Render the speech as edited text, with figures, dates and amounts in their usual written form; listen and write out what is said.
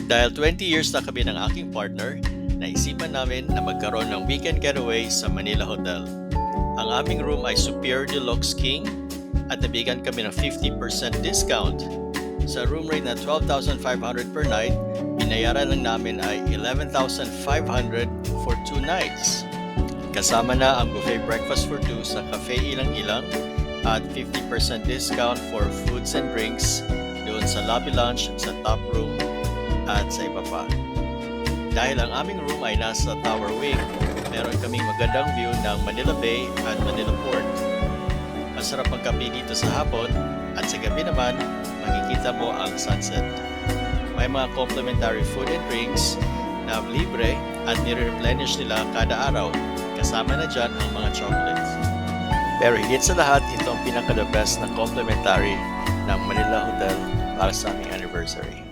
Dahil 20 years na kami ng aking partner, naisipan namin na magkaroon ng weekend getaway sa Manila Hotel. Ang aming room ay Superior Deluxe King at nabigyan kami ng 50% discount. Sa room rate na 12,500 per night, binayaran lang namin ay 11,500 for 2 nights. Kasama na ang buffet breakfast for 2 sa Cafe Ilang Ilang at 50% discount for foods and drinks doon sa lobby lounge, sa top room at sa iba pa. Dahil ang aming room ay nasa Tower Wing, meron kaming magandang view ng Manila Bay at Manila Port. Masarap ang kape dito sa hapon at sa gabi naman, makikita mo ang sunset. May mga complimentary food and drinks na libre at nire-replenish nila kada araw. Kasama na dyan ang mga chocolates. Pero higit sa lahat, ito ang pinaka-the best na complimentary ng Manila Hotel para sa aming anniversary.